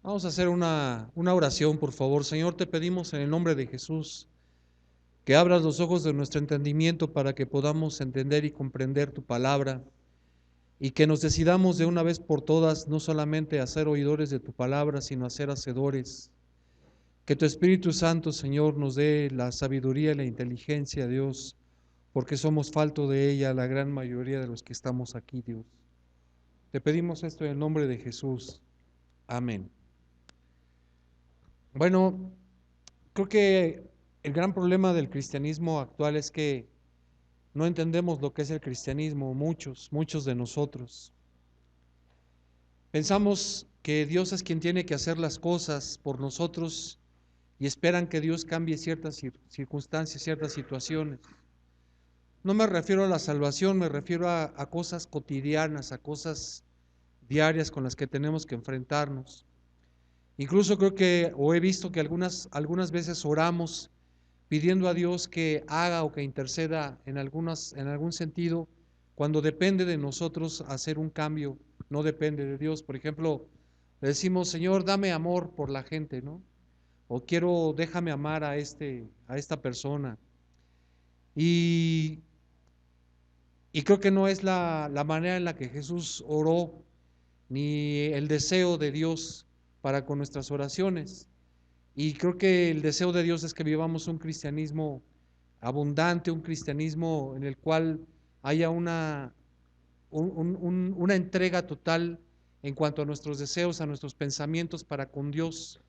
Vamos a hacer una oración, por favor. Señor, te pedimos en el nombre de Jesús que abras los ojos de nuestro entendimiento para que podamos entender y comprender tu palabra y que nos decidamos de una vez por todas no solamente a ser oidores de tu palabra, sino a ser hacedores. Que tu Espíritu Santo, Señor, nos dé la sabiduría y la inteligencia, Dios, porque somos falto de ella la gran mayoría de los que estamos aquí, Dios. Te pedimos esto en el nombre de Jesús. Amén. Bueno, creo que el gran problema del cristianismo actual es que no entendemos lo que es el cristianismo, muchos de nosotros. Pensamos que Dios es quien tiene que hacer las cosas por nosotros y esperan que Dios cambie ciertas circunstancias, ciertas situaciones. No me refiero a la salvación, me refiero a cosas cotidianas, a cosas diarias con las que tenemos que enfrentarnos. Incluso creo que, o he visto que algunas veces oramos pidiendo a Dios que haga o que interceda en algún sentido, cuando depende de nosotros hacer un cambio, no depende de Dios. Por ejemplo, le decimos, Señor, dame amor por la gente, ¿no? O déjame amar a esta persona. Y, y creo que no es la manera en la que Jesús oró, ni el deseo de Dios para con nuestras oraciones. Y creo que el deseo de Dios es que vivamos un cristianismo abundante, un cristianismo en el cual haya una entrega total en cuanto a nuestros deseos, a nuestros pensamientos para con Dios.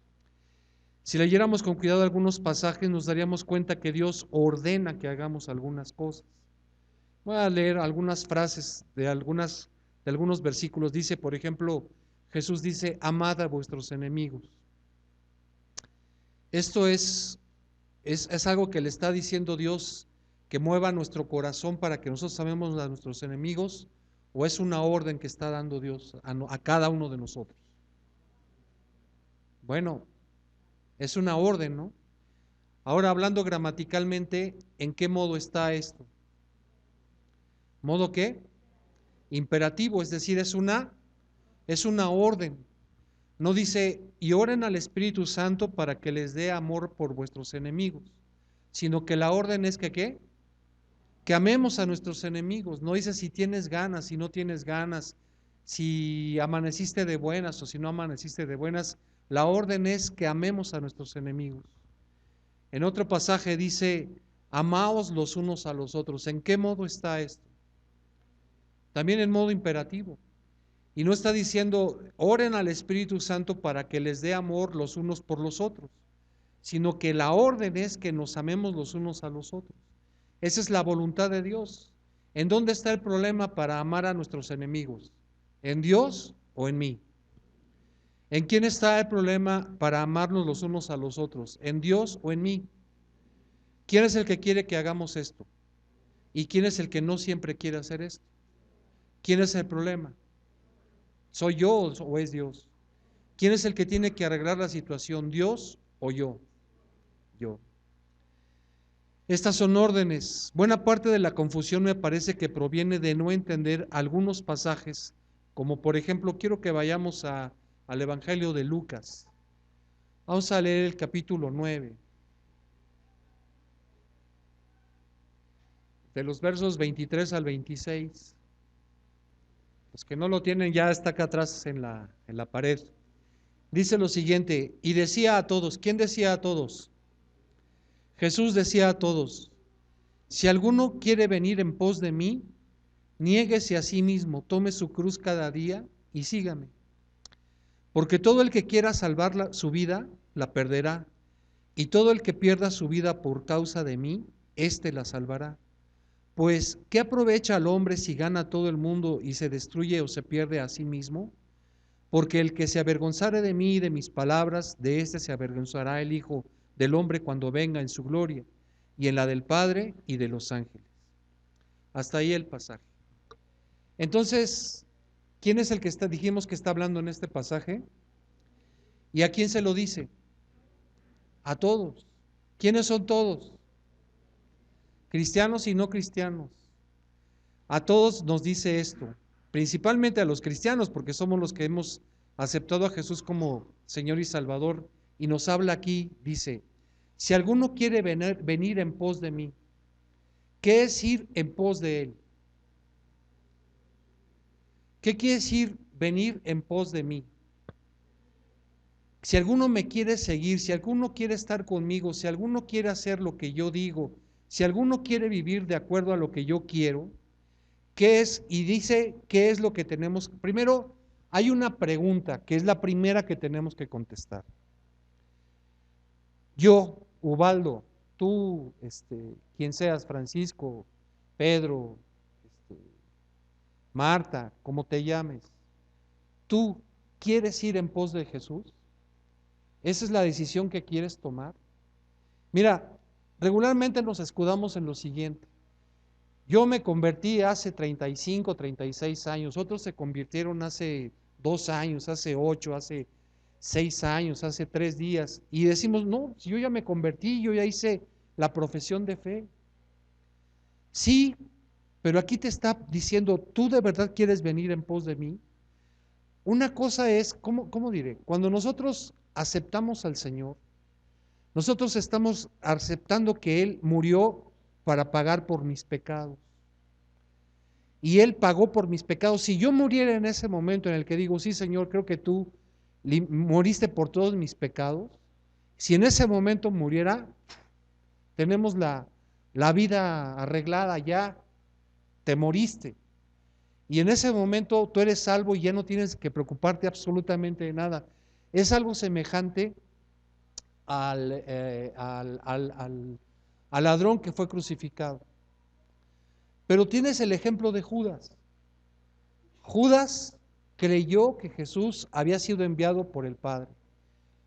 Si leyéramos con cuidado algunos pasajes, nos daríamos cuenta que Dios ordena que hagamos algunas cosas. Voy a leer algunas frases de algunos versículos. Dice, por ejemplo, Jesús dice, amad a vuestros enemigos. Esto es algo que le está diciendo Dios que mueva nuestro corazón para que nosotros amemos a nuestros enemigos, o es una orden que está dando Dios a cada uno de nosotros. Bueno, es una orden, ¿no? Ahora hablando gramaticalmente, ¿en qué modo está esto? ¿Modo qué? Imperativo, es decir, es una orden. No dice, y oren al Espíritu Santo para que les dé amor por vuestros enemigos, sino que la orden es que ¿qué? Que amemos a nuestros enemigos. No dice si tienes ganas, si no tienes ganas, si amaneciste de buenas o si no amaneciste de buenas. La orden es que amemos a nuestros enemigos. En otro pasaje dice, amaos los unos a los otros. ¿En qué modo está esto? También en modo imperativo. Y no está diciendo, oren al Espíritu Santo para que les dé amor los unos por los otros, sino que la orden es que nos amemos los unos a los otros. Esa es la voluntad de Dios. ¿En dónde está el problema para amar a nuestros enemigos? ¿En Dios o en mí? ¿En quién está el problema para amarnos los unos a los otros? ¿En Dios o en mí? ¿Quién es el que quiere que hagamos esto? ¿Y quién es el que no siempre quiere hacer esto? ¿Quién es el problema? ¿Soy yo o es Dios? ¿Quién es el que tiene que arreglar la situación? ¿Dios o yo? Yo. Estas son órdenes. Buena parte de la confusión me parece que proviene de no entender algunos pasajes, como por ejemplo, quiero que vayamos al Evangelio de Lucas. Vamos a leer el capítulo 9, de los versos 23 al 26. Los que no lo tienen ya está acá atrás en la pared. Dice lo siguiente, y decía a todos, ¿quién decía a todos? Jesús decía a todos, si alguno quiere venir en pos de mí, niéguese a sí mismo, tome su cruz cada día y sígame. Porque todo el que quiera salvar su vida, la perderá. Y todo el que pierda su vida por causa de mí, éste la salvará. Pues, ¿qué aprovecha al hombre si gana todo el mundo y se destruye o se pierde a sí mismo? Porque el que se avergonzare de mí y de mis palabras, de éste se avergonzará el Hijo del Hombre cuando venga en su gloria, y en la del Padre y de los ángeles. Hasta ahí el pasaje. Entonces, ¿quién es el que dijimos que está hablando en este pasaje? ¿Y a quién se lo dice? A todos. ¿Quiénes son todos? Cristianos y no cristianos. A todos nos dice esto, principalmente a los cristianos, porque somos los que hemos aceptado a Jesús como Señor y Salvador, y nos habla aquí, dice, si alguno quiere venir en pos de mí, ¿qué es ir en pos de Él? ¿Qué quiere decir venir en pos de mí? Si alguno me quiere seguir, si alguno quiere estar conmigo, si alguno quiere hacer lo que yo digo, si alguno quiere vivir de acuerdo a lo que yo quiero, ¿qué es? Y dice, ¿qué es lo que tenemos? Primero, hay una pregunta que es la primera que tenemos que contestar. Yo, Ubaldo, tú, quien seas, Francisco, Pedro, Marta, como te llames, ¿tú quieres ir en pos de Jesús? ¿Esa es la decisión que quieres tomar? Mira, regularmente nos escudamos en lo siguiente. Yo me convertí hace 35, 36 años, otros se convirtieron hace 2 años, hace 8, hace 6 años, hace 3 días, y decimos, no, si yo ya me convertí, yo ya hice la profesión de fe. Sí, pero aquí te está diciendo, ¿tú de verdad quieres venir en pos de mí? Una cosa es, ¿cómo diré? Cuando nosotros aceptamos al Señor, nosotros estamos aceptando que Él murió para pagar por mis pecados. Y Él pagó por mis pecados. Si yo muriera en ese momento en el que digo, sí, Señor, creo que tú moriste por todos mis pecados, si en ese momento muriera, tenemos la vida arreglada, ya te moriste. Y en ese momento tú eres salvo y ya no tienes que preocuparte absolutamente de nada. Es algo semejante al ladrón que fue crucificado. Pero tienes el ejemplo de Judas. Judas creyó que Jesús había sido enviado por el Padre.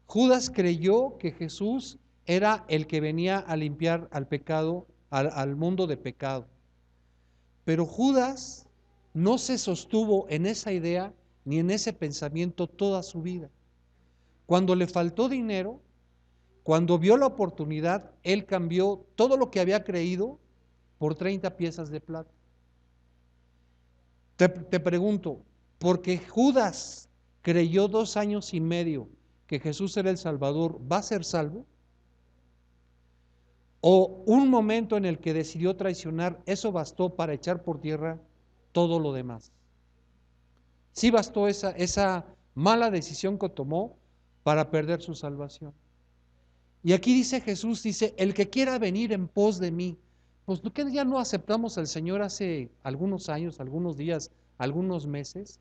Judas creyó que Jesús era el que venía a limpiar al pecado, al mundo de pecado. Pero Judas no se sostuvo en esa idea ni en ese pensamiento toda su vida. Cuando le faltó dinero, cuando vio la oportunidad, él cambió todo lo que había creído por 30 piezas de plata. Te pregunto, ¿porque Judas creyó 2 años y medio que Jesús era el Salvador, va a ser salvo? ¿O un momento en el que decidió traicionar, eso bastó para echar por tierra todo lo demás? Sí bastó esa mala decisión que tomó para perder su salvación. Y aquí dice Jesús, dice, el que quiera venir en pos de mí. Pues ¿por qué ya no aceptamos al Señor hace algunos años, algunos días, algunos meses?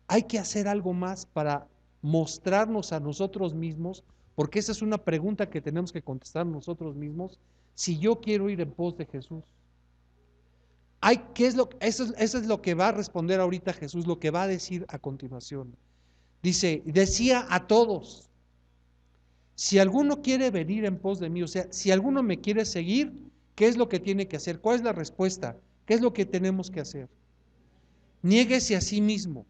Hay que hacer algo más para mostrarnos a nosotros mismos, porque esa es una pregunta que tenemos que contestar nosotros mismos, si yo quiero ir en pos de Jesús. Eso es lo que va a responder ahorita Jesús, lo que va a decir a continuación. Dice, decía a todos, si alguno quiere venir en pos de mí, o sea, si alguno me quiere seguir, ¿qué es lo que tiene que hacer? ¿Cuál es la respuesta? ¿Qué es lo que tenemos que hacer? Niéguese a sí mismo.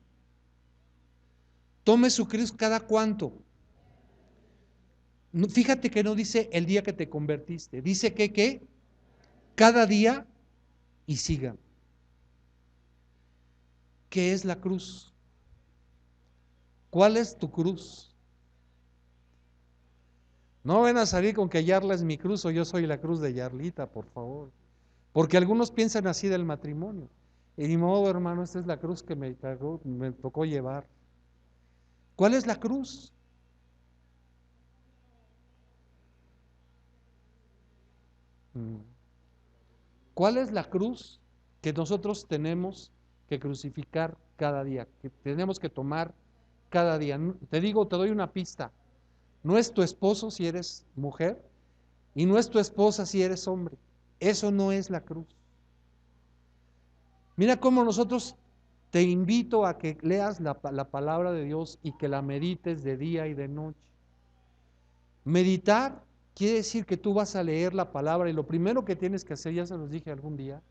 Tome su cruz cada cuánto. Fíjate que no dice el día que te convertiste, dice que ¿qué? Cada día y siga. ¿Qué es la cruz? ¿Cuál es tu cruz? No ven a salir con que Yarla es mi cruz o yo soy la cruz de Yarlita, por favor. Porque algunos piensan así del matrimonio. Y ni modo, hermano, esta es la cruz que me tocó llevar. ¿Cuál es la cruz? ¿Cuál es la cruz que nosotros tenemos que crucificar cada día, que tenemos que tomar cada día? Te digo, te doy una pista. No es tu esposo si eres mujer y no es tu esposa si eres hombre. Eso no es la cruz. Mira cómo nosotros te invito a que leas la palabra de Dios y que la medites de día y de noche. Meditar quiere decir que tú vas a leer la palabra y lo primero que tienes que hacer, ya se los dije algún día,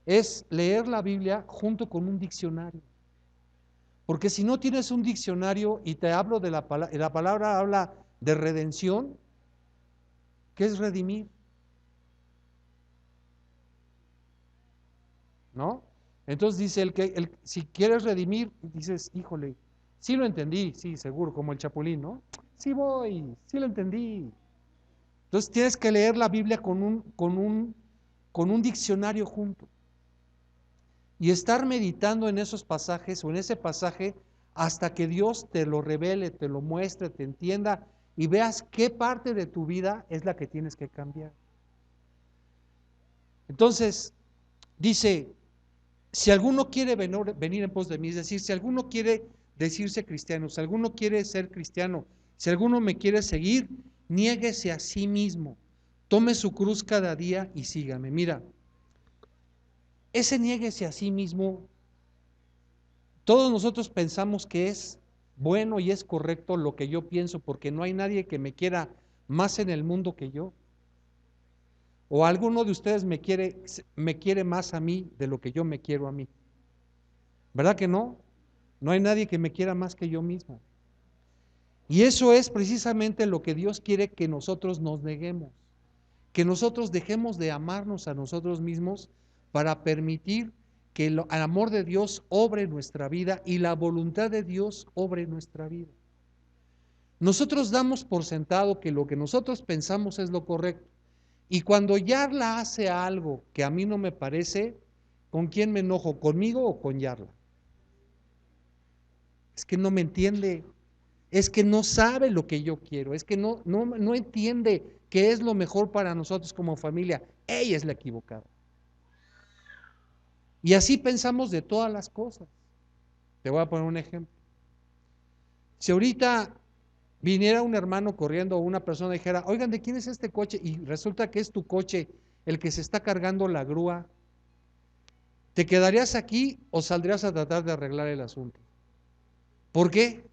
es leer la Biblia junto con un diccionario. Porque si no tienes un diccionario y te hablo de la palabra habla de redención, ¿qué es redimir? ¿No? Entonces dice si quieres redimir, dices, híjole, Sí lo entendí, sí, seguro, como el Chapulín, ¿no? Sí voy, sí lo entendí. Entonces tienes que leer la Biblia con un diccionario junto y estar meditando en esos pasajes o en ese pasaje hasta que Dios te lo revele, te lo muestre, te entienda y veas qué parte de tu vida es la que tienes que cambiar. Entonces, dice, si alguno quiere venir en pos de mí, es decir, si alguno quiere decirse cristiano, si alguno quiere ser cristiano, si alguno me quiere seguir, niéguese a sí mismo, tome su cruz cada día y sígame. Mira, ese niéguese a sí mismo, todos nosotros pensamos que es bueno y es correcto lo que yo pienso, porque no hay nadie que me quiera más en el mundo que yo. O alguno de ustedes me quiere más a mí de lo que yo me quiero a mí. ¿Verdad que no? No hay nadie que me quiera más que yo mismo. Y eso es precisamente lo que Dios quiere que nosotros nos neguemos, que nosotros dejemos de amarnos a nosotros mismos para permitir que el amor de Dios obre en nuestra vida y la voluntad de Dios obre en nuestra vida. Nosotros damos por sentado que lo que nosotros pensamos es lo correcto. Y cuando Yarla hace algo que a mí no me parece, ¿con quién me enojo? ¿Conmigo o con Yarla? Es que no me entiende, es que no sabe lo que yo quiero, es que no entiende qué es lo mejor para nosotros como familia. Ella es la equivocada. Y así pensamos de todas las cosas. Te voy a poner un ejemplo. Si ahorita viniera un hermano corriendo o una persona dijera, oigan, ¿de quién es este coche? Y resulta que es tu coche el que se está cargando la grúa, ¿te quedarías aquí o saldrías a tratar de arreglar el asunto? ¿Por qué?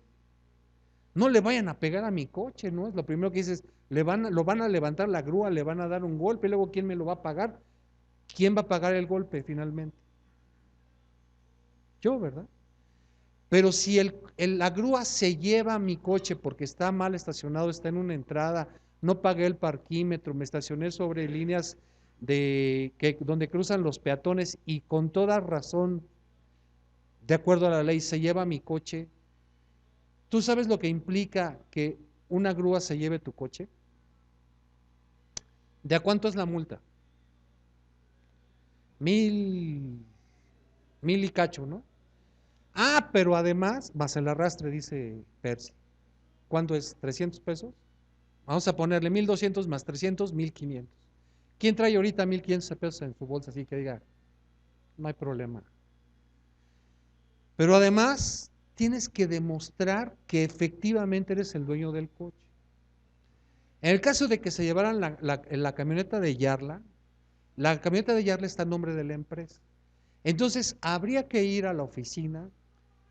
No le vayan a pegar a mi coche, ¿no? Es lo primero que dices, lo van a levantar la grúa, le van a dar un golpe, y luego ¿quién me lo va a pagar? ¿Quién va a pagar el golpe finalmente? Yo, ¿verdad? Pero si la grúa se lleva mi coche porque está mal estacionado, está en una entrada, no pagué el parquímetro, me estacioné sobre líneas donde cruzan los peatones y con toda razón, de acuerdo a la ley, se lleva mi coche. ¿Tú sabes lo que implica que una grúa se lleve tu coche? ¿De a cuánto es la multa? 1,000, 1,000 y cacho, ¿no? Ah, pero además, más el arrastre, dice Percy. ¿Cuánto es? ¿300 pesos? Vamos a ponerle 1,200 más 300, 1,500. ¿Quién trae ahorita 1,500 pesos en su bolsa? Así que diga, no hay problema. Pero además, tienes que demostrar que efectivamente eres el dueño del coche. En el caso de que se llevaran la camioneta de Yarla, la camioneta de Yarla está en nombre de la empresa. Entonces, habría que ir a la oficina,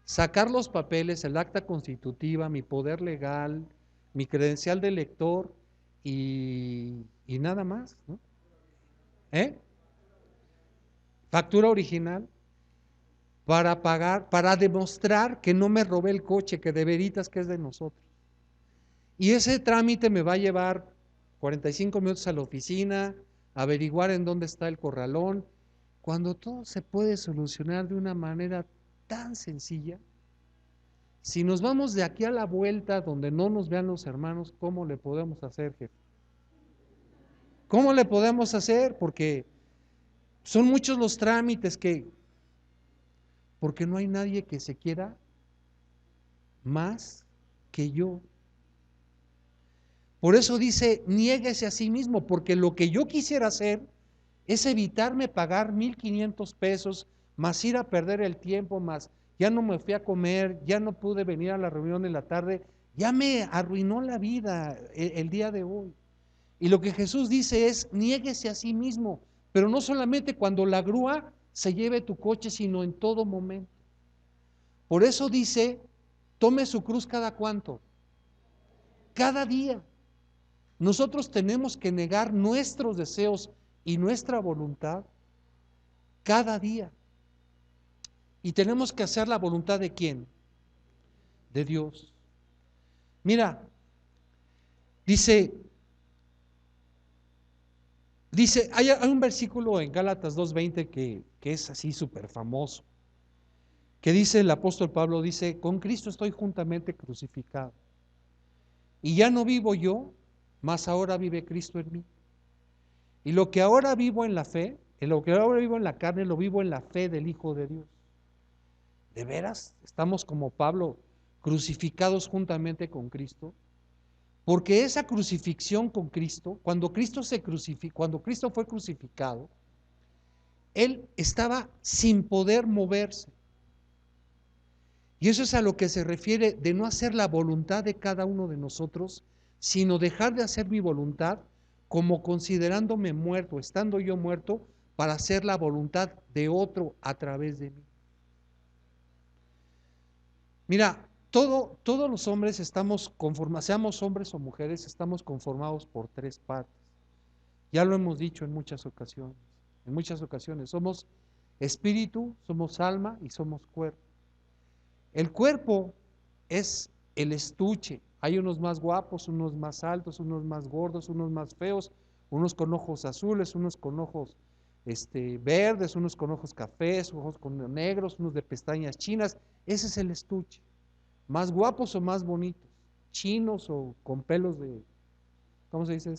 sacar los papeles, el acta constitutiva, mi poder legal, mi credencial de lector y nada más, ¿no? ¿Eh? Factura original para pagar, para demostrar que no me robé el coche, que de veritas que es de nosotros. Y ese trámite me va a llevar 45 minutos a la oficina, averiguar en dónde está el corralón, cuando todo se puede solucionar de una manera tan sencilla. Si nos vamos de aquí a la vuelta donde no nos vean los hermanos, ¿cómo le podemos hacer, jefe? ¿Cómo le podemos hacer? Porque son muchos los trámites porque no hay nadie que se quiera más que yo. Por eso dice, niéguese a sí mismo, porque lo que yo quisiera hacer es evitarme pagar 1,500 pesos, más ir a perder el tiempo, más ya no me fui a comer, ya no pude venir a la reunión en la tarde, ya me arruinó la vida el día de hoy. Y lo que Jesús dice es, niéguese a sí mismo, pero no solamente cuando la grúa se lleve tu coche, sino en todo momento. Por eso dice, tome su cruz cada cuánto, cada día. Nosotros tenemos que negar nuestros deseos y nuestra voluntad cada día. Y tenemos que hacer la voluntad de ¿quién? De Dios. Mira, dice, hay un versículo en Gálatas 2:20 que es así súper famoso. que dice el apóstol Pablo, dice, con Cristo estoy juntamente crucificado. Y ya no vivo yo, mas ahora vive Cristo en mí. Y lo que ahora vivo en la fe, en lo que ahora vivo en la carne, lo vivo en la fe del Hijo de Dios. ¿De veras estamos como Pablo crucificados juntamente con Cristo? Porque esa crucifixión con Cristo, cuando Cristo fue crucificado, Él estaba sin poder moverse. Y eso es a lo que se refiere de no hacer la voluntad de cada uno de nosotros, sino dejar de hacer mi voluntad como considerándome muerto, estando yo muerto, para hacer la voluntad de otro a través de mí. Mira, todos los hombres estamos conformados, seamos hombres o mujeres, estamos conformados por tres partes. Ya lo hemos dicho en muchas ocasiones. En muchas ocasiones somos espíritu, somos alma y somos cuerpo. El cuerpo es el estuche. Hay unos más guapos, unos más altos, unos más gordos, unos más feos, unos con ojos azules, unos con ojos verdes, unos con ojos cafés, ojos con negros, unos de pestañas chinas. Ese es el estuche. Más guapos o más bonitos, chinos o con pelos de, ¿cómo se dice?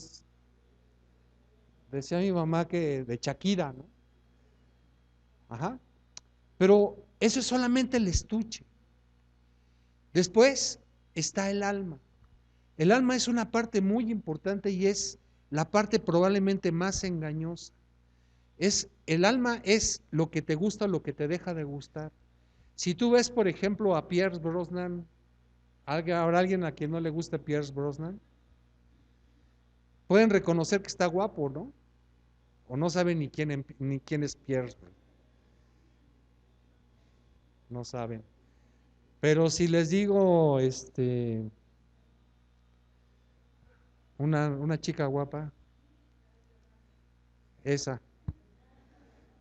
Decía mi mamá que de Shakira, ¿no? Ajá. Pero eso es solamente el estuche. Después está el alma. El alma es una parte muy importante y es la parte probablemente más engañosa. El alma es lo que te gusta o lo que te deja de gustar. Si tú ves, por ejemplo, a Pierce Brosnan, ¿habrá alguien a quien no le gusta Pierce Brosnan? Pueden reconocer que está guapo, ¿no? O no saben ni quién es Pierce. No saben. Pero si les digo, una chica guapa, esa.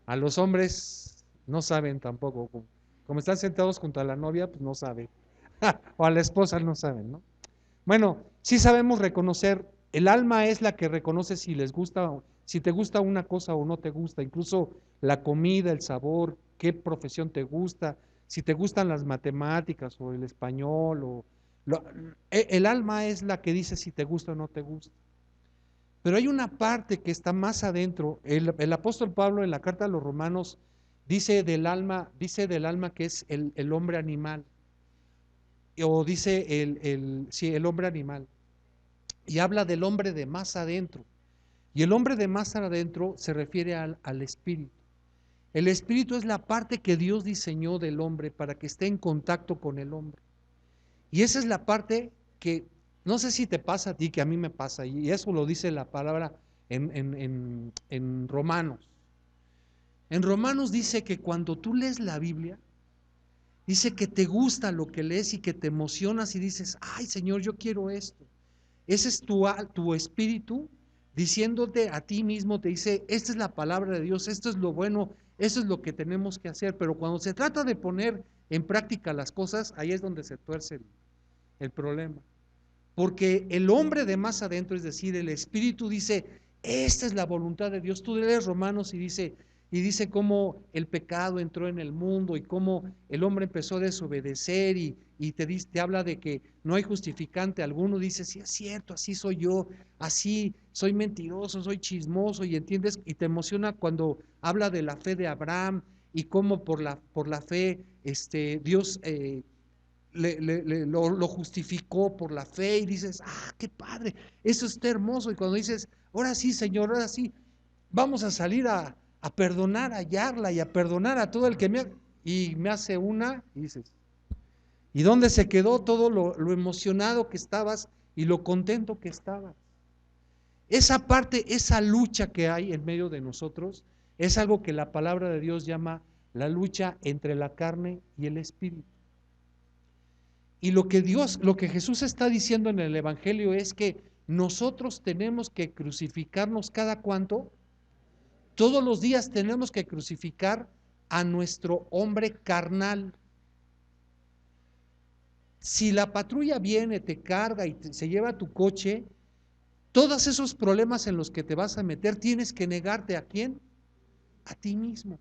A los hombres no saben tampoco. Como están sentados junto a la novia, pues no saben. O a la esposa no saben, ¿no? Bueno, sí sabemos reconocer, el alma es la que reconoce si les gusta, si te gusta una cosa o no te gusta, incluso la comida, el sabor, qué profesión te gusta, si te gustan las matemáticas o el español, el alma es la que dice si te gusta o no te gusta. Pero hay una parte que está más adentro. El apóstol Pablo en la carta a los Romanos dice del alma que es el hombre animal, o dice el hombre animal, y habla del hombre de más adentro. Y el hombre de más adentro se refiere al espíritu. El espíritu es la parte que Dios diseñó del hombre para que esté en contacto con el hombre. Y esa es la parte que, no sé si te pasa a ti, que a mí me pasa, y eso lo dice la palabra en Romanos. En Romanos dice que cuando tú lees la Biblia, dice que te gusta lo que lees y que te emocionas y dices, ay Señor, yo quiero esto. Ese es tu espíritu diciéndote a ti mismo, te dice, esta es la palabra de Dios, esto es lo bueno, esto es lo que tenemos que hacer. Pero cuando se trata de poner en práctica las cosas, ahí es donde se tuerce el problema. Porque el hombre de más adentro, es decir, el espíritu dice, esta es la voluntad de Dios. Tú lees Romanos y dice cómo el pecado entró en el mundo y cómo el hombre empezó a desobedecer y te habla de que no hay justificante alguno. Dice, sí es cierto, así soy yo, así soy mentiroso, soy chismoso, y entiendes, y te emociona cuando habla de la fe de Abraham y cómo por la fe Dios lo justificó por la fe, y dices, qué padre, eso está hermoso. Y cuando dices, ahora sí, Señor, ahora sí, vamos a salir a perdonar a Yarla y a perdonar a todo el que me hace una, y dices, ¿y dónde se quedó todo lo emocionado que estabas y lo contento que estabas? Esa parte, esa lucha que hay en medio de nosotros, es algo que la palabra de Dios llama la lucha entre la carne y el espíritu. Y lo que Jesús está diciendo en el Evangelio es que nosotros tenemos que crucificarnos cada cuánto. Todos los días tenemos que crucificar a nuestro hombre carnal. Si la patrulla viene, te carga y se lleva tu coche, todos esos problemas en los que te vas a meter, tienes que negarte ¿a quién? A ti mismo.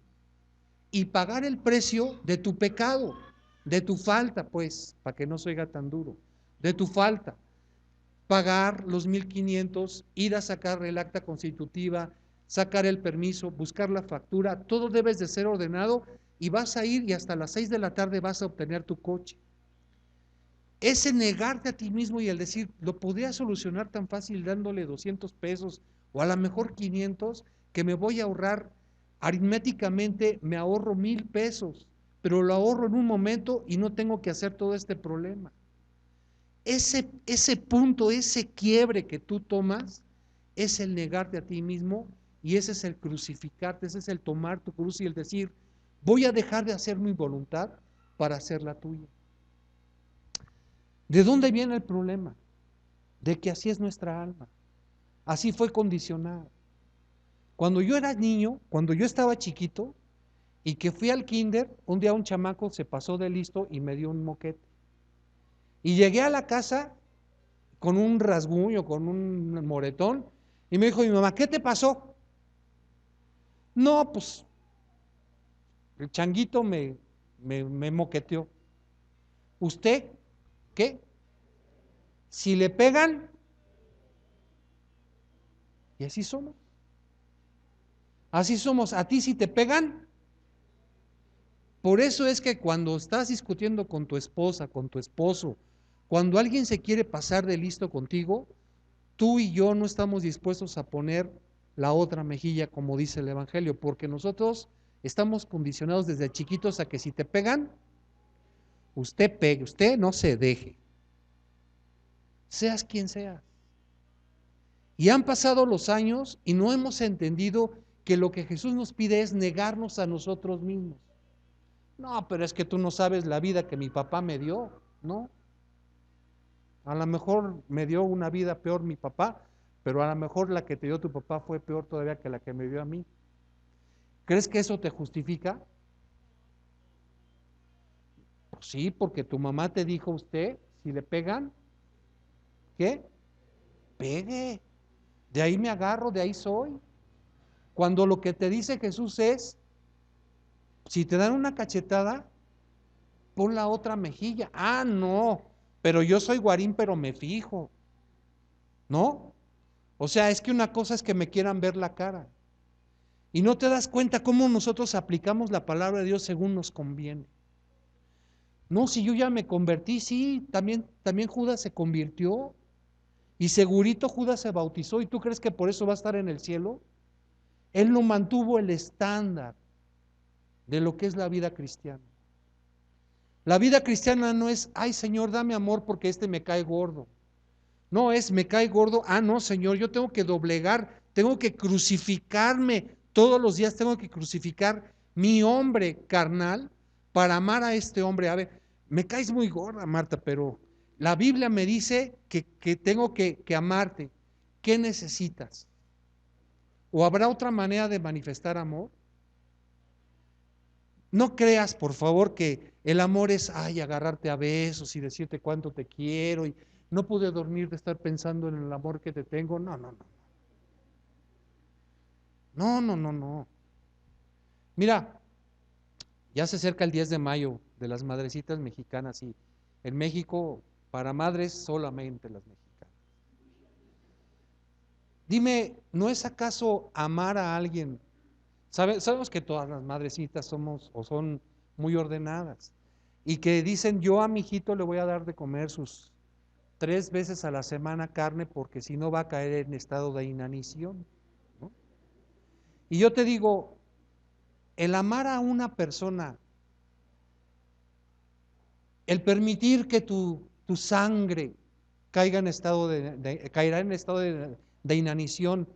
y pagar el precio de tu pecado, de tu falta, pues, para que no se oiga tan duro, de tu falta. Pagar los 1,500, ir a sacar el acta constitutiva, sacar el permiso, buscar la factura, todo debes de ser ordenado y vas a ir y hasta las 6 de la tarde vas a obtener tu coche. Ese negarte a ti mismo y el decir, lo podría solucionar tan fácil dándole 200 pesos o a lo mejor 500, que me voy a ahorrar, aritméticamente me ahorro 1,000 pesos, pero lo ahorro en un momento y no tengo que hacer todo este problema. Ese punto, ese quiebre que tú tomas, es el negarte a ti mismo y ese es el crucificarte, ese es el tomar tu cruz y el decir, voy a dejar de hacer mi voluntad para hacer la tuya. ¿De dónde viene el problema? De que así es nuestra alma, así fue condicionada. Cuando yo era niño, cuando yo estaba chiquito y que fui al kinder, un día un chamaco se pasó de listo y me dio un moquete. Y llegué a la casa con un rasguño, con un moretón, y me dijo mi mamá, ¿qué te pasó? No, pues el changuito me moqueteó. ¿Usted qué? Si le pegan, y así somos. Así somos. A ti si te pegan. Por eso es que cuando estás discutiendo con tu esposa, con tu esposo, cuando alguien se quiere pasar de listo contigo, tú y yo no estamos dispuestos a poner la otra mejilla, como dice el Evangelio, porque nosotros estamos condicionados desde chiquitos a que si te pegan, usted pegue, usted no se deje, seas quien seas. Y han pasado los años y no hemos entendido que lo que Jesús nos pide es negarnos a nosotros mismos. No, pero es que tú no sabes la vida que mi papá me dio, ¿no? A lo mejor me dio una vida peor mi papá, pero a lo mejor la que te dio tu papá fue peor todavía que la que me dio a mí. ¿Crees que eso te justifica? Pues sí, porque tu mamá te dijo a usted, si le pegan, ¿qué? Pegue. De ahí me agarro, de ahí soy. Cuando lo que te dice Jesús es, si te dan una cachetada, pon la otra mejilla. Ah, no, pero yo soy guarín, pero me fijo. ¿No? O sea, es que una cosa es que me quieran ver la cara. Y no te das cuenta cómo nosotros aplicamos la palabra de Dios según nos conviene. No, si yo ya me convertí, sí, también Judas se convirtió. Y segurito Judas se bautizó. ¿Y tú crees que por eso va a estar en el cielo? Él no mantuvo el estándar de lo que es la vida cristiana. La vida cristiana no es, ay Señor, dame amor porque este me cae gordo. No es, me cae gordo, ah no Señor, yo tengo que doblegar, tengo que crucificarme, todos los días tengo que crucificar mi hombre carnal para amar a este hombre. A ver, me caes muy gorda Marta, pero la Biblia me dice que tengo que amarte. ¿Qué necesitas? ¿O habrá otra manera de manifestar amor? No creas, por favor, que el amor es, ay, agarrarte a besos y decirte cuánto te quiero y no pude dormir de estar pensando en el amor que te tengo. No, no, no. No, no, no, no. Mira, ya se acerca el 10 de mayo de las madrecitas mexicanas y en México para madres solamente las mexicanas. Dime, ¿no es acaso amar a alguien? Sabemos que todas las madrecitas somos o son muy ordenadas y que dicen, yo a mi hijito le voy a dar de comer sus 3 veces a la semana carne porque si no va a caer en estado de inanición, ¿no? Y yo te digo, el amar a una persona, el permitir que tu sangre caiga en estado caerá en estado de inanición,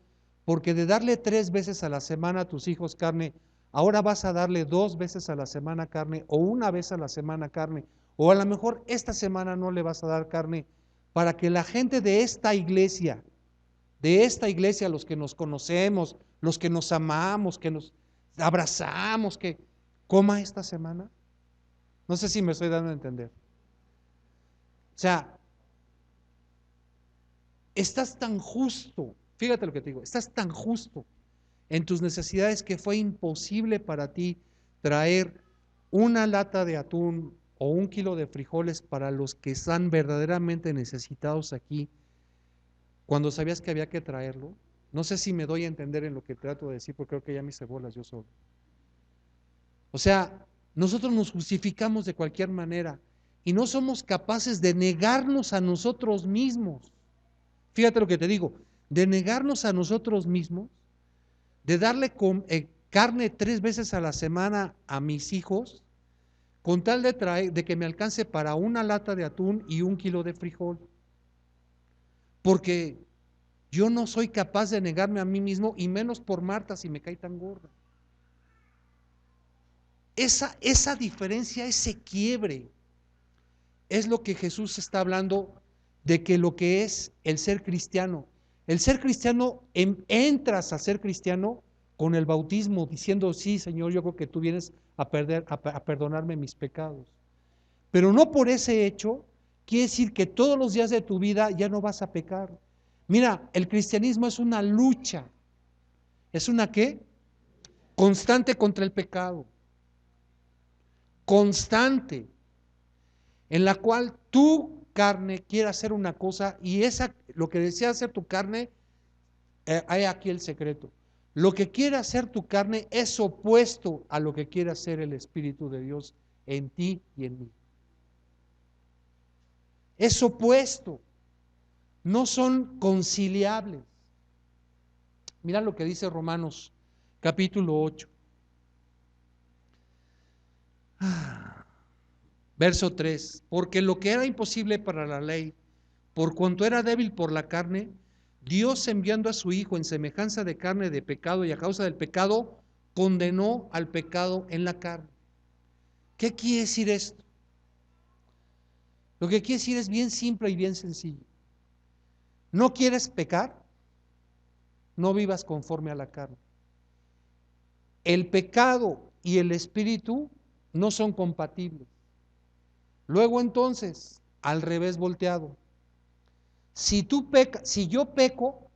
porque de darle 3 veces a la semana a tus hijos carne, ahora vas a darle 2 veces a la semana carne o una vez a la semana carne, o a lo mejor esta semana no le vas a dar carne, para que la gente de esta iglesia, los que nos conocemos, los que nos amamos, que nos abrazamos, que coma esta semana. No sé si me estoy dando a entender. O sea, estás tan justo, fíjate lo que te digo, estás tan justo en tus necesidades que fue imposible para ti traer una lata de atún o 1 kilo de frijoles para los que están verdaderamente necesitados aquí, cuando sabías que había que traerlo? No sé si me doy a entender en lo que trato de decir, porque creo que ya me hice bolas yo solo. O sea, nosotros nos justificamos de cualquier manera y no somos capaces de negarnos a nosotros mismos. Fíjate lo que te digo, de negarnos a nosotros mismos, de darle carne 3 veces a la semana a mis hijos, con tal de que me alcance para una lata de atún y 1 kilo de frijol. Porque yo no soy capaz de negarme a mí mismo, y menos por Marta si me cae tan gorda. Esa diferencia, ese quiebre, es lo que Jesús está hablando de que lo que es el ser cristiano. El ser cristiano, entras a ser cristiano con el bautismo, diciendo: sí, Señor, yo creo que tú vienes a perdonarme mis pecados. Pero no por ese hecho quiere decir que todos los días de tu vida ya no vas a pecar. Mira, el cristianismo es una lucha. ¿Es una qué? Constante contra el pecado. Constante. En la cual tu carne quiere hacer una cosa, y lo que desea hacer tu carne, hay aquí el secreto. Lo que quiere hacer tu carne es opuesto a lo que quiere hacer el Espíritu de Dios en ti y en mí. Es opuesto. No son conciliables. Mira lo que dice Romanos capítulo 8. Verso 3, porque lo que era imposible para la ley, por cuanto era débil por la carne, Dios, enviando a su Hijo en semejanza de carne de pecado, y a causa del pecado, condenó al pecado en la carne. ¿Qué quiere decir esto? Lo que quiere decir es bien simple y bien sencillo. ¿No quieres pecar? No vivas conforme a la carne. El pecado y el espíritu no son compatibles. Luego entonces, al revés volteado, si yo peco,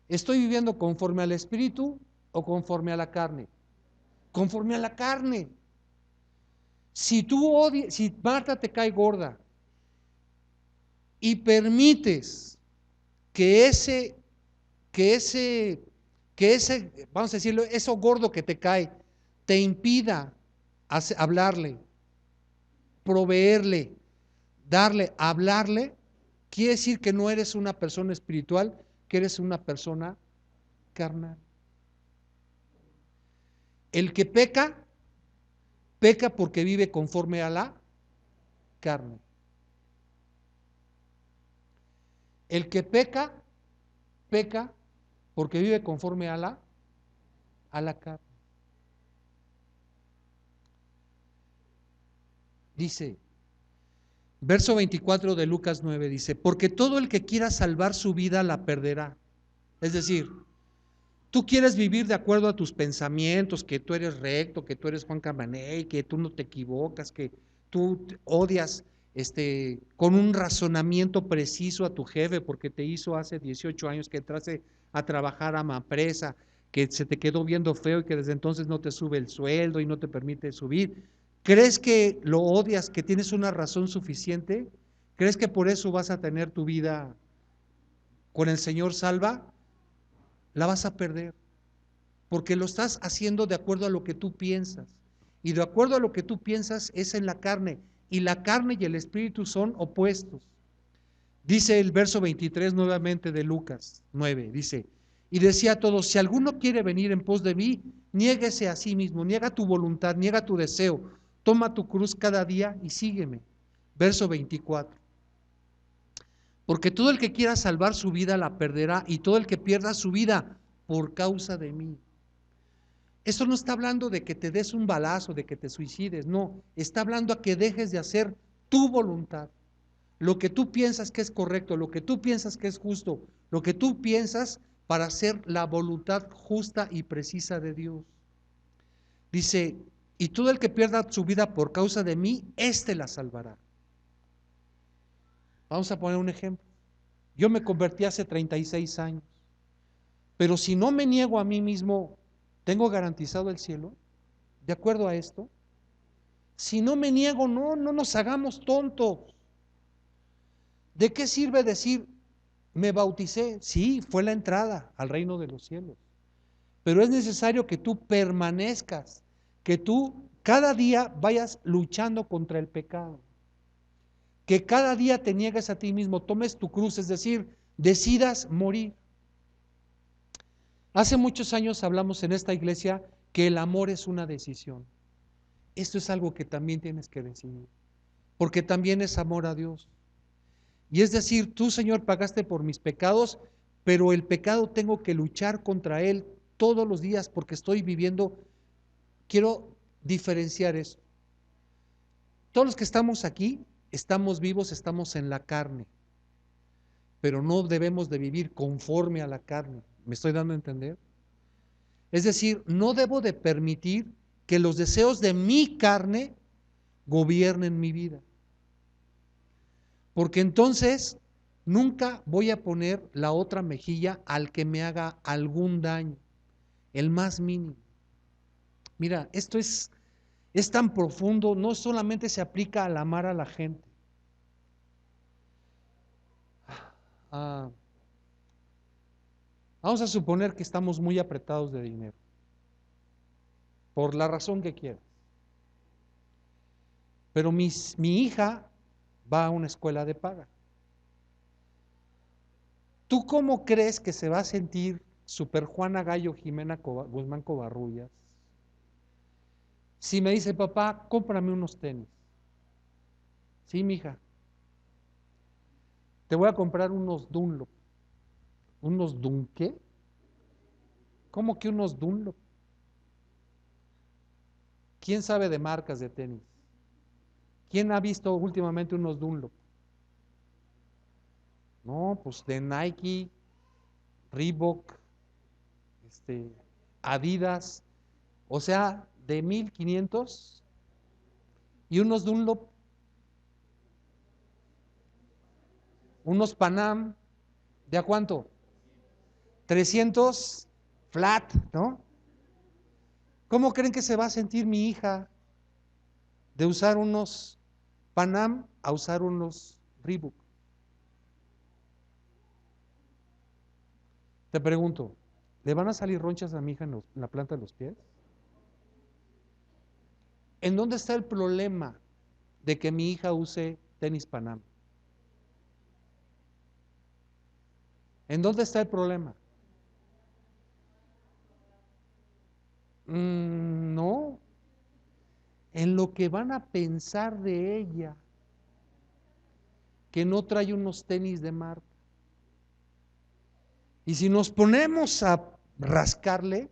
¿estoy viviendo conforme al espíritu o conforme a la carne? Conforme a la carne. Si Marta te cae gorda y permites que vamos a decirlo, eso gordo que te cae, te impida hablarle, proveerle, hablarle, quiere decir que no eres una persona espiritual, que eres una persona carnal. El que peca porque vive conforme a la carne. El que peca porque vive conforme a la carne. Dice, verso 24 de Lucas 9, dice: porque todo el que quiera salvar su vida la perderá. Es decir, tú quieres vivir de acuerdo a tus pensamientos, que tú eres recto, que tú eres Juan Camaney, que tú no te equivocas, que tú odias con un razonamiento preciso a tu jefe porque te hizo hace 18 años que entraste a trabajar a Mapresa, que se te quedó viendo feo y que desde entonces no te sube el sueldo y no te permite subir. ¿Crees que lo odias, que tienes una razón suficiente? ¿Crees que por eso vas a tener tu vida con el Señor salva? La vas a perder, porque lo estás haciendo de acuerdo a lo que tú piensas, y de acuerdo a lo que tú piensas es en la carne, y la carne y el espíritu son opuestos. Dice el verso 23 nuevamente de Lucas 9, dice: y decía a todos: si alguno quiere venir en pos de mí, niéguese a sí mismo, niega tu voluntad, niega tu deseo, toma tu cruz cada día y sígueme. Verso 24, porque todo el que quiera salvar su vida la perderá, y todo el que pierda su vida por causa de mí. Esto no está hablando de que te des un balazo, de que te suicides, no, está hablando a que dejes de hacer tu voluntad, lo que tú piensas que es correcto, lo que tú piensas que es justo, lo que tú piensas para hacer la voluntad justa y precisa de Dios. Dice, y todo el que pierda su vida por causa de mí, éste la salvará. Vamos a poner un ejemplo. Yo me convertí hace 36 años, pero si no me niego a mí mismo, ¿tengo garantizado el cielo? de acuerdo a esto? Si no me niego, no nos hagamos tontos. ¿De qué sirve decir, me bauticé? Sí, fue la entrada al reino de los cielos. Pero es necesario que tú permanezcas, que tú cada día vayas luchando contra el pecado, que cada día te niegues a ti mismo, tomes tu cruz, es decir, decidas morir. Hace muchos años hablamos en esta iglesia que el amor es una decisión. Esto es algo que también tienes que decidir, porque también es amor a Dios. Y es decir, tú, Señor, pagaste por mis pecados, pero el pecado tengo que luchar contra él todos los días porque estoy viviendo. Quiero diferenciar eso. Todos los que estamos aquí, estamos vivos, estamos en la carne, pero no debemos de vivir conforme a la carne. ¿Me estoy dando a entender? Es decir, no debo de permitir que los deseos de mi carne gobiernen mi vida. Porque entonces nunca voy a poner la otra mejilla al que me haga algún daño, el más mínimo. Mira, esto es tan profundo, no solamente se aplica al amar a la gente. Ah, vamos a suponer que estamos muy apretados de dinero, por la razón que quieras. Pero mi hija va a una escuela de paga. ¿Tú cómo crees que se va a sentir Super Juana Gallo Jimena Guzmán Covarrubias si me dice, papá, cómprame unos tenis? Sí, mija, te voy a comprar unos Dunlop. ¿Unos Dunqué? ¿Cómo que unos Dunlop? ¿Quién sabe de marcas de tenis? ¿Quién ha visto últimamente unos Dunlop? No, pues de Nike, Reebok, Adidas, o sea, de 1500 y unos Dunlop, unos Panam, ¿de a cuánto? 300 flat, ¿no? ¿Cómo creen que se va a sentir mi hija de usar unos Panam a usar unos Reebok? Te pregunto, ¿le van a salir ronchas a mi hija en la planta de los pies? ¿En dónde está el problema de que mi hija use tenis Panam? ¿En dónde está el problema? No, en lo que van a pensar de ella, que no trae unos tenis de marca. Y si nos ponemos a rascarle,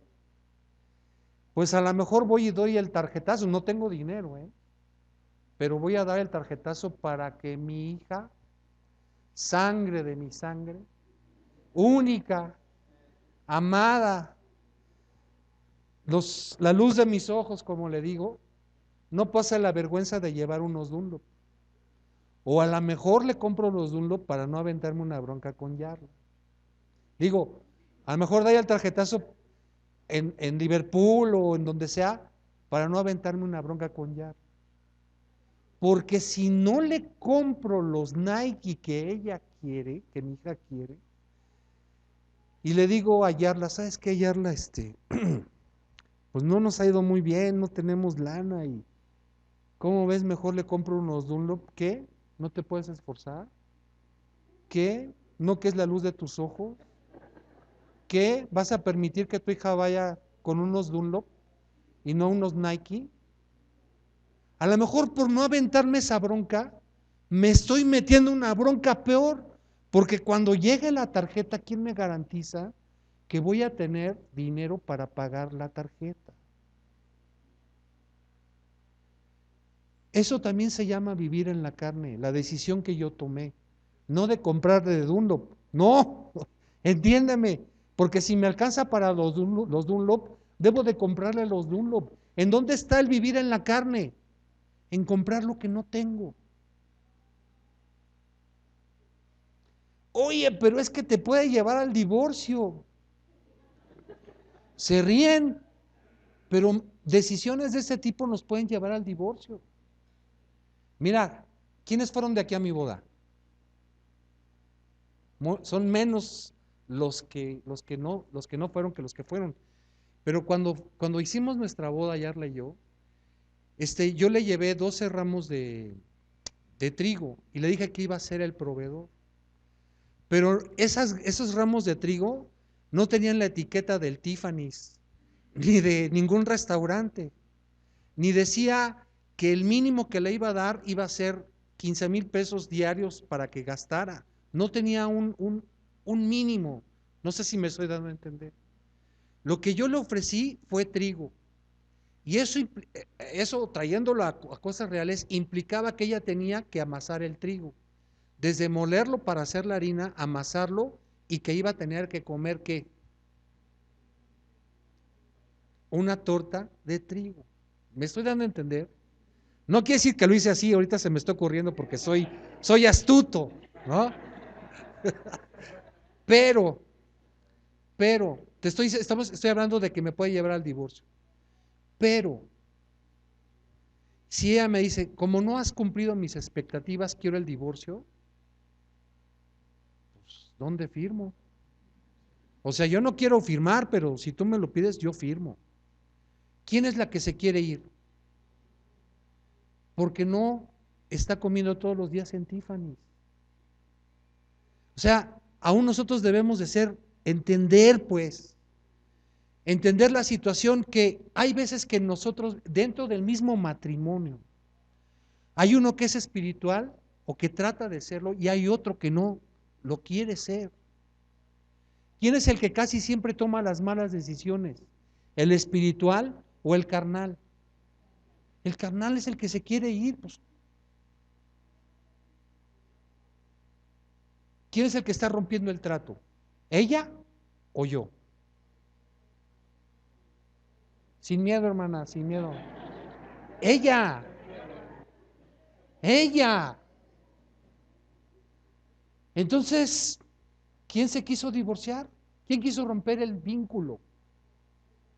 pues a lo mejor voy y doy el tarjetazo, no tengo dinero, pero voy a dar el tarjetazo para que mi hija, sangre de mi sangre, única, amada, la luz de mis ojos, como le digo, no pase la vergüenza de llevar unos Dunlop. O a lo mejor le compro los Dunlop para no aventarme una bronca con Yarla. Digo, a lo mejor da el tarjetazo en Liverpool o en donde sea para no aventarme una bronca con Yarla. Porque si no le compro los Nike que ella quiere, que mi hija quiere, y le digo a Yarla, ¿sabes qué, Yarla? Pues no nos ha ido muy bien, no tenemos lana y ¿cómo ves? Mejor le compro unos Dunlop. ¿Qué? ¿No te puedes esforzar? ¿Qué? ¿No que es la luz de tus ojos? ¿Qué? ¿Vas a permitir que tu hija vaya con unos Dunlop y no unos Nike? A lo mejor por no aventarme esa bronca, me estoy metiendo una bronca peor, porque cuando llegue la tarjeta, ¿quién me garantiza que voy a tener dinero para pagar la tarjeta? Eso también se llama vivir en la carne, la decisión que yo tomé, no de comprar de Dunlop, no, entiéndeme, porque si me alcanza para los Dunlop, debo de comprarle los Dunlop. ¿En dónde está el vivir en la carne? En comprar lo que no tengo. Oye, pero es que te puede llevar al divorcio. Se ríen, pero Decisiones de este tipo nos pueden llevar al divorcio. Mira, ¿quiénes fueron de aquí a mi boda? Son menos los que no fueron que los que fueron. Pero cuando hicimos nuestra boda, Yarla y yo le llevé 12 ramos de trigo y le dije que iba a ser el proveedor. Pero esos ramos de trigo no tenían la etiqueta del Tiffany's, ni de ningún restaurante, ni decía que el mínimo que le iba a dar iba a ser 15,000 pesos diarios para que gastara. No tenía un mínimo. No sé si me estoy dando a entender. Lo que yo le ofrecí fue trigo. Y eso trayéndolo a cosas reales, implicaba que ella tenía que amasar el trigo. Desde molerlo para hacer la harina, amasarlo, y que iba a tener que comer, ¿qué? Una torta de trigo. ¿Me estoy dando a entender? No quiere decir que lo hice así, ahorita se me está ocurriendo porque soy astuto, ¿no? Pero, estoy hablando de que me puede llevar al divorcio. Pero, si ella me dice, como no has cumplido mis expectativas, quiero el divorcio, pues, ¿dónde firmo? O sea, yo no quiero firmar, pero si tú me lo pides, yo firmo. ¿Quién es la que se quiere ir? Porque no está comiendo todos los días en Tiffany's. O sea, aún nosotros debemos de entender la situación, que hay veces que nosotros, dentro del mismo matrimonio, hay uno que es espiritual o que trata de serlo, y hay otro que no lo quiere ser. ¿Quién es el que casi siempre toma las malas decisiones? ¿El espiritual o el carnal? El carnal es el que se quiere ir. Pues, ¿quién es el que está rompiendo el trato? ¿Ella o yo? Sin miedo, hermana, sin miedo. Ella, ella. Entonces, ¿quién se quiso divorciar? ¿Quién quiso romper el vínculo?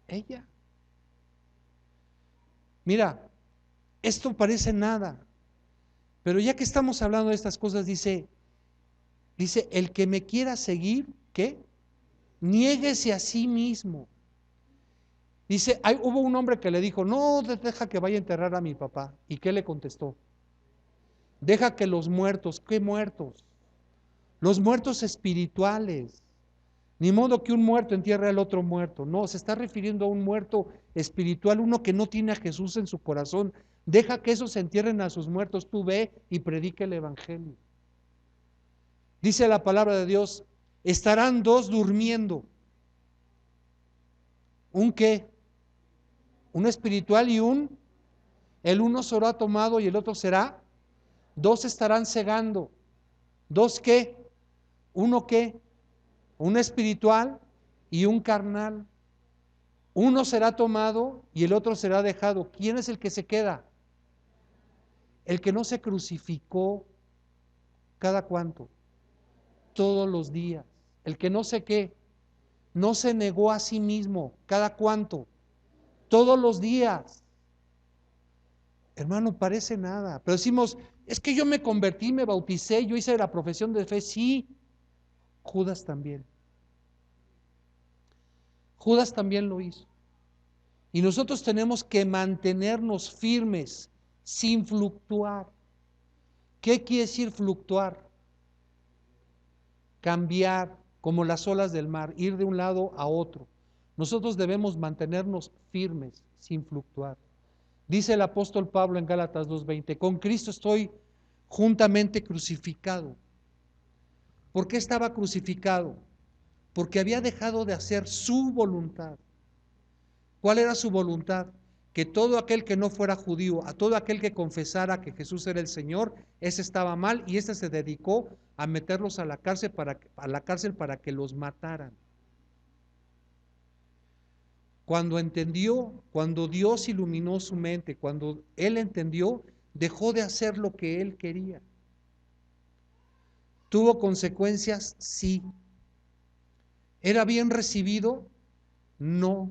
Ella. Mira, esto parece nada, pero ya que estamos hablando de estas cosas, dice, el que me quiera seguir, ¿qué? Niéguese a sí mismo. Dice, hubo un hombre que le dijo, no, deja que vaya a enterrar a mi papá. ¿Y qué le contestó? Deja que los muertos, ¿qué muertos? Los muertos espirituales. Ni modo que un muerto entierre al otro muerto. No, se está refiriendo a un muerto espiritual, uno que no tiene a Jesús en su corazón. Deja que esos se entierren a sus muertos. Tú ve y predica el evangelio. Dice la palabra de Dios, estarán dos durmiendo. ¿Un qué? Un espiritual y el uno será tomado y el otro será. Dos estarán cegando. ¿Dos qué? ¿Uno qué? Un espiritual y un carnal. Uno será tomado y el otro será dejado. ¿Quién es el que se queda? El que no se crucificó. ¿Cada cuánto? Todos los días. El que no sé qué, no se negó a sí mismo. ¿Cada cuánto? Todos los días. Hermano, parece nada. Pero decimos, es que yo me convertí, me bauticé, yo hice la profesión de fe. Sí, Judas también. Judas también lo hizo. Y nosotros tenemos que mantenernos firmes, sin fluctuar. ¿Qué quiere decir fluctuar? Cambiar, como las olas del mar, ir de un lado a otro. Nosotros debemos mantenernos firmes, sin fluctuar. Dice el apóstol Pablo en Gálatas 2:20, con Cristo estoy juntamente crucificado. ¿Por qué estaba crucificado? Porque había dejado de hacer su voluntad. ¿Cuál era su voluntad? Que todo aquel que no fuera judío, a todo aquel que confesara que Jesús era el Señor, ese estaba mal, y ese se dedicó a meterlos a la cárcel para que los mataran. Cuando entendió, cuando Dios iluminó su mente, cuando él entendió, dejó de hacer lo que él quería. ¿Tuvo consecuencias? Sí. ¿Era bien recibido? No.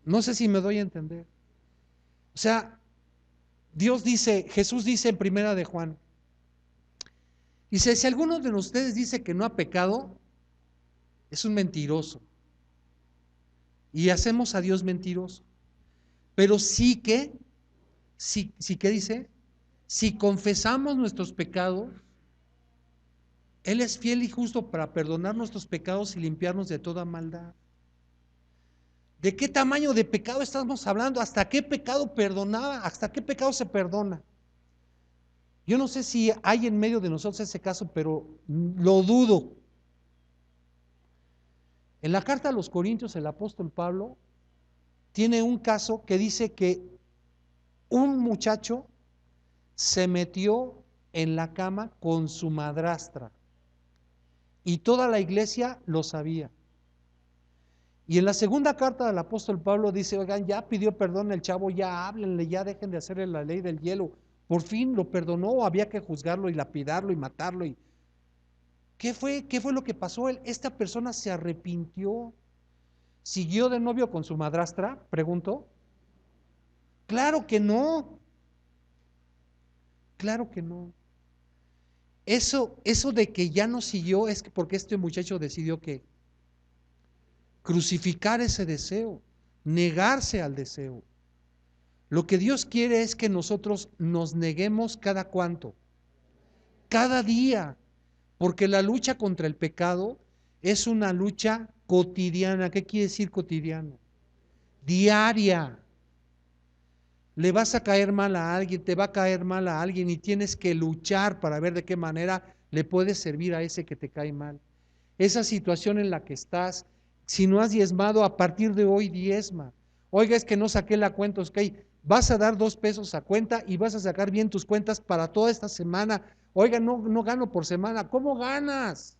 No sé si me doy a entender. O sea, Dios dice, Jesús dice en primera de Juan, dice, si alguno de ustedes dice que no ha pecado, es un mentiroso. Y hacemos a Dios mentiroso. Pero sí que dice, si confesamos nuestros pecados, Él es fiel y justo para perdonar nuestros pecados y limpiarnos de toda maldad. ¿De qué tamaño de pecado estamos hablando? ¿Hasta qué pecado perdonaba? ¿Hasta qué pecado se perdona? Yo no sé si hay en medio de nosotros ese caso, pero lo dudo. En la carta a los Corintios, el apóstol Pablo tiene un caso que dice que un muchacho se metió en la cama con su madrastra y toda la iglesia lo sabía. Y en la segunda carta del apóstol Pablo dice, oigan, ya pidió perdón el chavo, ya háblenle, ya dejen de hacerle la ley del hielo. Por fin lo perdonó, había que juzgarlo y lapidarlo y matarlo. ¿Qué fue? ¿Qué fue lo que pasó? Esta persona se arrepintió. ¿Siguió de novio con su madrastra? Preguntó. Claro que no, claro que no. Eso de que ya no siguió es porque este muchacho decidió que crucificar ese deseo, negarse al deseo. Lo que Dios quiere es que nosotros nos neguemos cada cuánto, cada día, porque la lucha contra el pecado es una lucha cotidiana. ¿Qué quiere decir cotidiano? Diaria. Le vas a caer mal a alguien, te va a caer mal a alguien y tienes que luchar para ver de qué manera le puedes servir a ese que te cae mal. Esa situación en la que estás, si no has diezmado, a partir de hoy diezma. Oiga, es que no saqué la cuenta, ok, vas a dar 2 pesos a cuenta y vas a sacar bien tus cuentas para toda esta semana. Oiga, no gano por semana, ¿cómo ganas?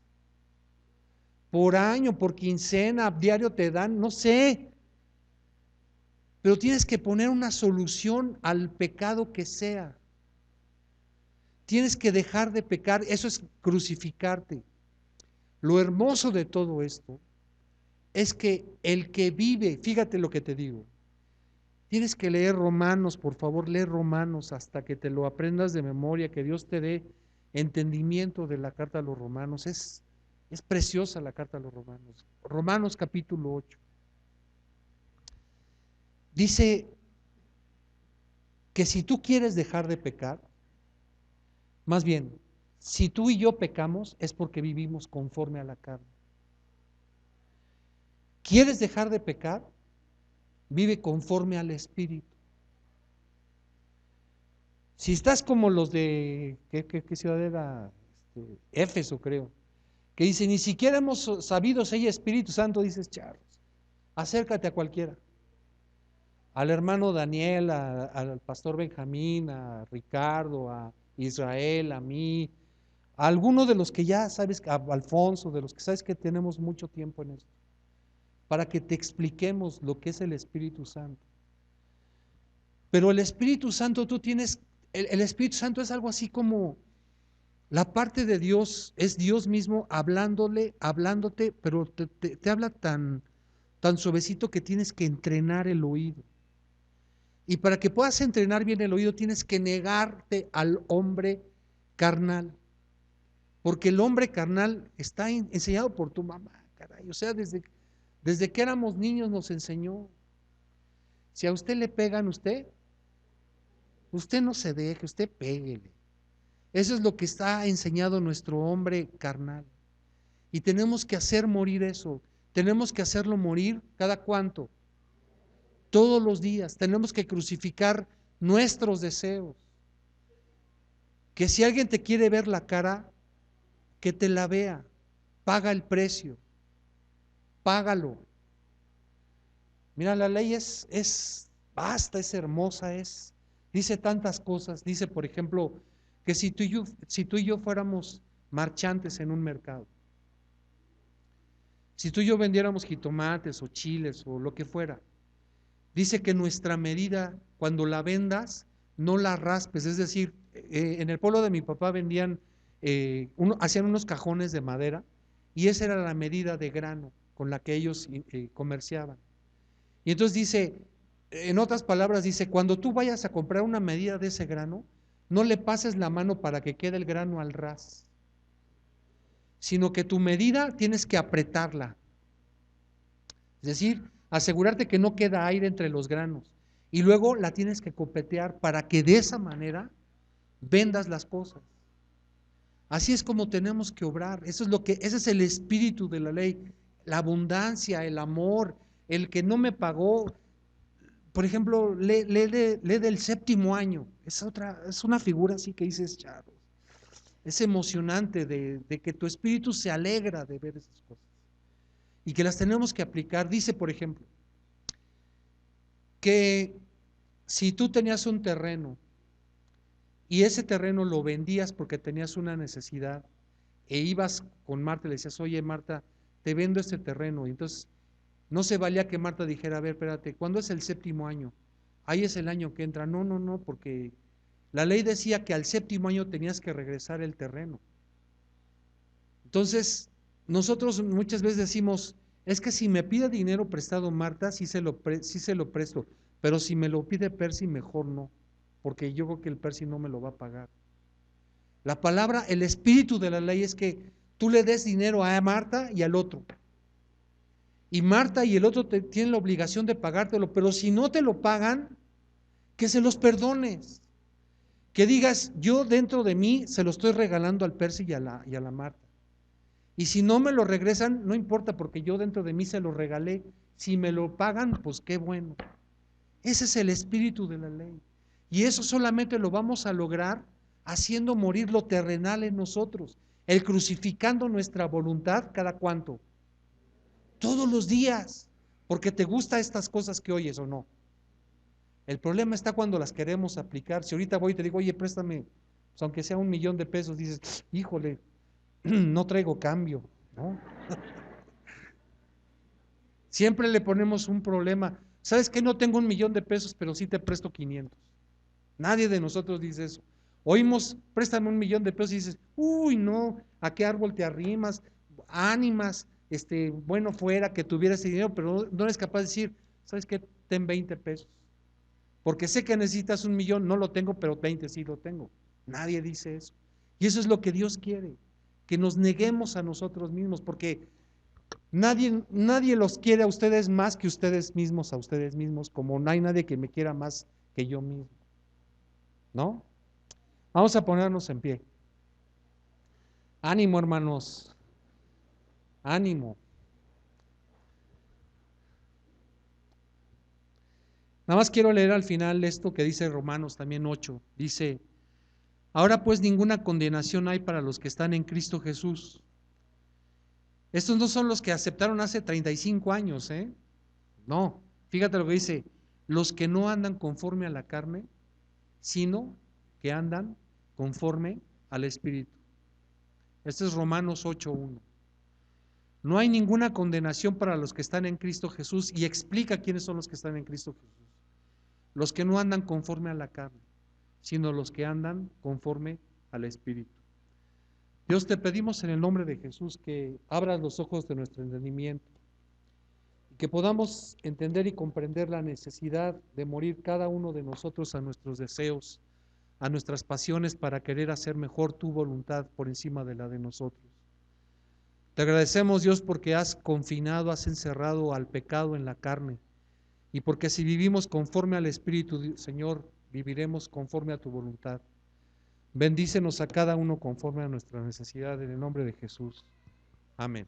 Por año, por quincena, diario te dan, no sé, pero tienes que poner una solución al pecado que sea. Tienes que dejar de pecar, eso es crucificarte. Lo hermoso de todo esto es que el que vive, fíjate lo que te digo, tienes que leer Romanos, por favor, lee Romanos hasta que te lo aprendas de memoria, que Dios te dé entendimiento de la carta a los Romanos. Es preciosa la carta a los Romanos. Romanos capítulo 8. Dice que si tú quieres dejar de pecar, más bien, si tú y yo pecamos es porque vivimos conforme a la carne. ¿Quieres dejar de pecar? Vive conforme al Espíritu. Si estás como los de, ¿qué ciudad era? Éfeso, creo, que dice, ni siquiera hemos sabido si hay Espíritu Santo, dices, Charles, acércate a cualquiera. Al hermano Daniel, al pastor Benjamín, a Ricardo, a Israel, a mí, a alguno de los que ya sabes, a Alfonso, de los que sabes que tenemos mucho tiempo en esto, para que te expliquemos lo que es el Espíritu Santo. Pero el Espíritu Santo, tú tienes, el Espíritu Santo es algo así como la parte de Dios, es Dios mismo hablándote, pero te habla tan suavecito que tienes que entrenar el oído. Y para que puedas entrenar bien el oído, tienes que negarte al hombre carnal. Porque el hombre carnal está enseñado por tu mamá, caray. O sea, desde que éramos niños nos enseñó. Si a usted le pegan, usted no se deje, usted péguele. Eso es lo que está enseñado nuestro hombre carnal. Y tenemos que hacer morir eso. Tenemos que hacerlo morir cada cuánto. Todos los días. Tenemos que crucificar nuestros deseos. Que si alguien te quiere ver la cara, que te la vea. Paga el precio. Págalo. Mira, la ley es vasta, es hermosa, dice tantas cosas. Dice, por ejemplo, que si tú y yo fuéramos marchantes en un mercado, si tú y yo vendiéramos jitomates o chiles o lo que fuera, dice que nuestra medida, cuando la vendas, no la raspes. Es decir, en el pueblo de mi papá vendían, hacían unos cajones de madera y esa era la medida de grano con la que ellos comerciaban. Y entonces dice, en otras palabras, dice, cuando tú vayas a comprar una medida de ese grano, no le pases la mano para que quede el grano al ras, sino que tu medida tienes que apretarla. Es decir, asegurarte que no queda aire entre los granos. Y luego la tienes que copetear para que de esa manera vendas las cosas. Así es como tenemos que obrar. Eso es lo que, ese es el espíritu de la ley. La abundancia, el amor, el que no me pagó. Por ejemplo, lee del séptimo año. Es una figura así que dices, charo. Es emocionante de que tu espíritu se alegra de ver esas cosas. Y que las tenemos que aplicar. Dice, por ejemplo, que si tú tenías un terreno y ese terreno lo vendías porque tenías una necesidad e ibas con Marta y le decías, oye Marta, te vendo este terreno. Y entonces no se valía que Marta dijera, a ver, espérate, ¿cuándo es el séptimo año? Ahí es el año que entra. No, no, no, porque la ley decía que al séptimo año tenías que regresar el terreno. Entonces, nosotros muchas veces decimos, es que si me pide dinero prestado Marta, sí se lo presto, pero si me lo pide Percy, mejor no, porque yo creo que el Percy no me lo va a pagar. La palabra, el espíritu de la ley es que tú le des dinero a Marta y al otro. Y Marta y el otro tienen la obligación de pagártelo, pero si no te lo pagan, que se los perdones. Que digas, yo dentro de mí se lo estoy regalando al Percy y a la Marta. Y si no me lo regresan, no importa, porque yo dentro de mí se lo regalé. Si me lo pagan, pues qué bueno. Ese es el espíritu de la ley. Y eso solamente lo vamos a lograr haciendo morir lo terrenal en nosotros. El crucificando nuestra voluntad, ¿cada cuánto? Todos los días. Porque te gustan estas cosas que oyes o no. El problema está cuando las queremos aplicar. Si ahorita voy y te digo, oye, préstame, pues aunque sea $1,000,000, dices, híjole, no traigo cambio, ¿no? Siempre le ponemos un problema. ¿Sabes qué? No tengo $1,000,000, pero sí te presto 500. Nadie de nosotros dice eso. Oímos, préstame $1,000,000 y dices, uy, no, ¿a qué árbol te arrimas? Ánimas, bueno, fuera que tuviera ese dinero, pero no eres capaz de decir, ¿sabes qué? Ten $20. Porque sé que necesitas 1,000,000, no lo tengo, pero 20 sí lo tengo. Nadie dice eso. Y eso es lo que Dios quiere, que nos neguemos a nosotros mismos, porque nadie los quiere a ustedes más que ustedes mismos a ustedes mismos, como no hay nadie que me quiera más que yo mismo, ¿no? Vamos a ponernos en pie. Ánimo, hermanos, ánimo. Nada más quiero leer al final esto que dice Romanos también 8. Dice, ahora pues ninguna condenación hay para los que están en Cristo Jesús. Estos no son los que aceptaron hace 35 años, ¿eh? No, fíjate lo que dice, los que no andan conforme a la carne, sino que andan conforme al Espíritu. Este es Romanos 8:1. No hay ninguna condenación para los que están en Cristo Jesús, y explica quiénes son los que están en Cristo Jesús. Los que no andan conforme a la carne, sino los que andan conforme al Espíritu. Dios, te pedimos en el nombre de Jesús que abras los ojos de nuestro entendimiento y que podamos entender y comprender la necesidad de morir cada uno de nosotros a nuestros deseos, a nuestras pasiones, para querer hacer mejor tu voluntad por encima de la de nosotros. Te agradecemos, Dios, porque has confinado, has encerrado al pecado en la carne, y porque si vivimos conforme al Espíritu, Señor, viviremos conforme a tu voluntad. Bendícenos a cada uno conforme a nuestra necesidad, en el nombre de Jesús. Amén.